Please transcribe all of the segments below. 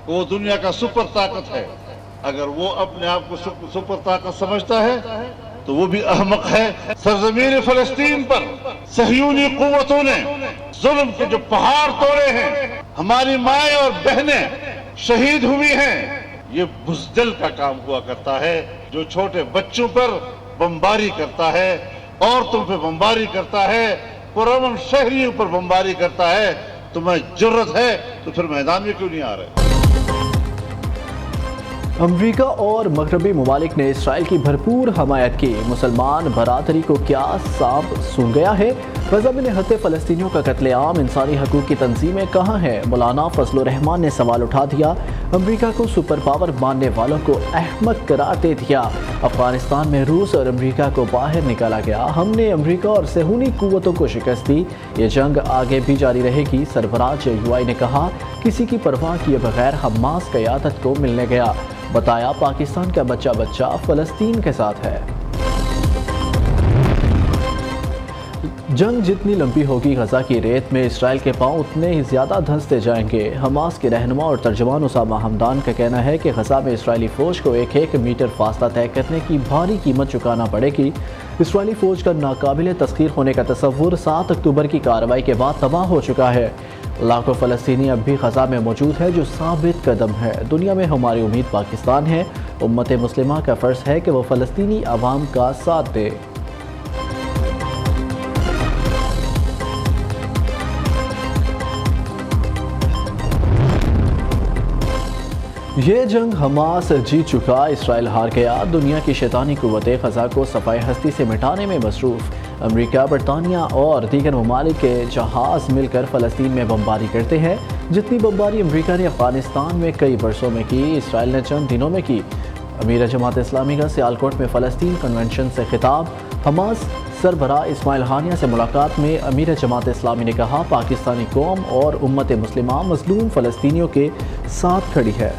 وہ دنیا کا سپر طاقت ہے. اگر وہ اپنے آپ کو سپر طاقت سمجھتا ہے تو وہ بھی احمق ہے. سرزمین فلسطین پر صہیونی قوتوں نے ظلم کے جو پہاڑ توڑے ہیں، ہماری مائیں اور بہنیں شہید ہوئی ہیں. یہ بزدل کا کام ہوا کرتا ہے جو چھوٹے بچوں پر بمباری کرتا ہے، عورتوں پہ بمباری کرتا ہے، پرامن شہریوں پر بمباری کرتا ہے. تمہیں جرت ہے تو پھر میدان میں کیوں نہیں آ رہے؟ امریکہ اور مغربی ممالک نے اسرائیل کی بھرپور حمایت کی. مسلمان برادری کو کیا سانپ سونگھ گیا ہے؟ غزہ میں نہتے فلسطینیوں کا قتل عام. انسانی حقوق کی تنظیمیں کہاں ہیں؟ مولانا فضل الرحمان نے سوال اٹھا دیا. امریکہ کو سپر پاور ماننے والوں کو احمق قرار دے دیا. افغانستان میں روس اور امریکہ کو باہر نکالا گیا. ہم نے امریکہ اور صہیونی قوتوں کو شکست دی. یہ جنگ آگے بھی جاری رہے گی. سربراہ JUI نے کہا کسی کی پرواہ کیے بغیر حماس قیادت کو ملنے گیا. بتایا پاکستان کا بچہ فلسطین کے ساتھ ہے. جنگ جتنی لمبی ہوگی غزہ کی ریت میں اسرائیل کے پاؤں اتنے ہی زیادہ دھنستے جائیں گے. حماس کے رہنما اور ترجمان اسامہ حمدان کا کہنا ہے کہ غزہ میں اسرائیلی فوج کو ایک میٹر فاصلہ طے کرنے کی بھاری قیمت چکانا پڑے گی. اسرائیلی فوج کا ناقابل تسخیر ہونے کا تصور 7 اکتوبر کی کارروائی کے بعد تباہ ہو چکا ہے. لاکھوں فلسطینی اب بھی غزہ میں موجود ہے جو ثابت قدم ہے. دنیا میں ہماری امید پاکستان ہے. امت مسلمہ کا فرض ہے کہ وہ فلسطینی عوام کا ساتھ دے. یہ جنگ حماس جیت چکا، اسرائیل ہار گیا. دنیا کی شیطانی قوتیں غزہ کو صفائے ہستی سے مٹانے میں مصروف. امریکہ، برطانیہ اور دیگر ممالک کے جہاز مل کر فلسطین میں بمباری کرتے ہیں. جتنی بمباری امریکہ نے افغانستان میں کئی برسوں میں کی، اسرائیل نے چند دنوں میں کی. امیر جماعت اسلامی کا سیالکوٹ میں فلسطین کنونشن سے خطاب. حماس سربراہ اسماعیل ہانیہ سے ملاقات میں امیر جماعت اسلامی نے کہا پاکستانی قوم اور امت مسلمہ مظلوم فلسطینیوں کے ساتھ کھڑی ہے.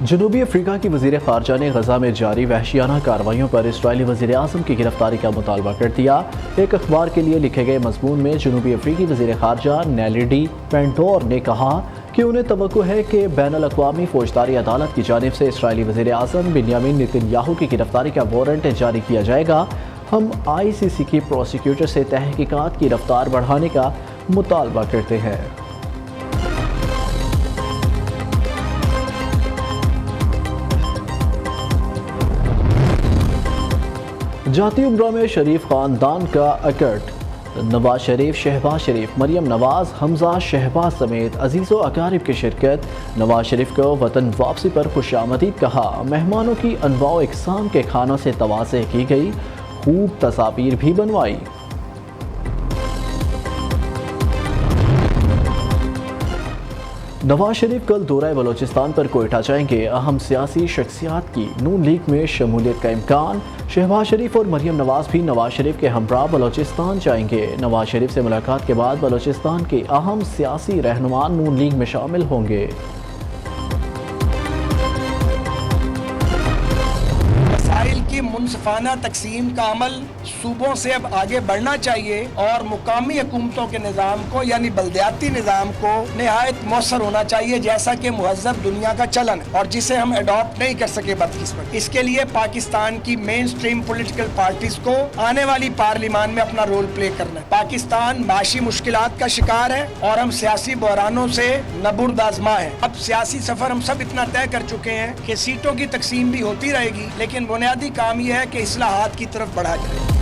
جنوبی افریقہ کی وزیر خارجہ نے غزہ میں جاری وحشیانہ کارروائیوں پر اسرائیلی وزیر اعظم کی گرفتاری کا مطالبہ کر دیا. ایک اخبار کے لیے لکھے گئے مضمون میں جنوبی افریقی وزیر خارجہ نیلیڈی پینٹور نے کہا کہ انہیں توقع ہے کہ بین الاقوامی فوجداری عدالت کی جانب سے اسرائیلی وزیر اعظم بنیامین نتن یاہو کی گرفتاری کا وارنٹ جاری کیا جائے گا. ہم ICC کی پروسیکیوٹر سے تحقیقات کی رفتار بڑھانے کا مطالبہ کرتے ہیں. جاتی عمرہ میں شریف خاندان کا اکٹ. نواز شریف، شہباز شریف، مریم نواز، حمزہ شہباز سمیت عزیز و اقارب کی شرکت. نواز شریف کو وطن واپسی پر خوش آمدید کہا. مہمانوں کی انواع و اقسام کے کھانوں سے تواضع کی گئی. خوب تصاویر بھی بنوائی. نواز شریف کل دورہ بلوچستان پر کوئٹہ جائیں گے. اہم سیاسی شخصیات کی نون لیگ میں شمولیت کا امکان. شہباز شریف اور مریم نواز بھی نواز شریف کے ہمراہ بلوچستان جائیں گے. نواز شریف سے ملاقات کے بعد بلوچستان کے اہم سیاسی رہنما نون لیگ میں شامل ہوں گے. وسائل کی منصفانہ تقسیم کا عمل صوبوں سے اب آگے بڑھنا چاہیے اور مقامی حکومتوں کے نظام کو یعنی بلدیاتی نظام کو نہایت مؤثر ہونا چاہیے، جیسا کہ مہذب دنیا کا چلن ہے اور جسے ہم اڈاپٹ نہیں کر سکے بدقسمت. اس کے لیے پاکستان کی مین سٹریم پولیٹیکل پارٹیز کو آنے والی پارلیمان میں اپنا رول پلے کرنا ہے. پاکستان معاشی مشکلات کا شکار ہے اور ہم سیاسی بحرانوں سے نبرد آزما ہے. اب سیاسی سفر ہم سب اتنا طے کر چکے ہیں کہ سیٹوں کی تقسیم بھی ہوتی رہے گی، لیکن بنیادی کام یہ ہے کہ اصلاحات کی طرف بڑھا جائے.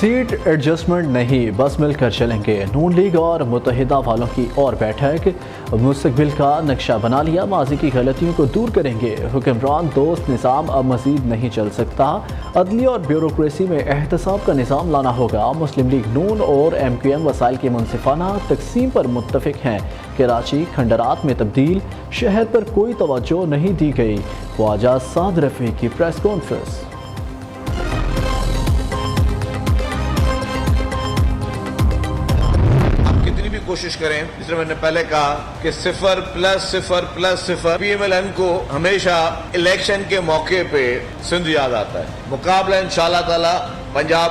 سیٹ ایڈجسٹمنٹ نہیں، بس مل کر چلیں گے. نون لیگ اور متحدہ والوں کی اور بیٹھک. مستقبل کا نقشہ بنا لیا، ماضی کی غلطیوں کو دور کریں گے. حکمران دوست نظام اب مزید نہیں چل سکتا. عدلیہ اور بیوروکریسی میں احتساب کا نظام لانا ہوگا. مسلم لیگ نون اور MQM وسائل کی منصفانہ تقسیم پر متفق ہیں. کراچی کھنڈرات میں تبدیل، شہر پر کوئی توجہ نہیں دی گئی. خواجہ سعد رفیق کی پریس کانفرنس. کوشش کریں، جس میں نے پہلے کہا کہ 0+0+0 PMLN کو ہمیشہ الیکشن کے موقع پہ سندھ یاد آتا ہے. مقابلہ انشاءاللہ تعالی پنجاب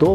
2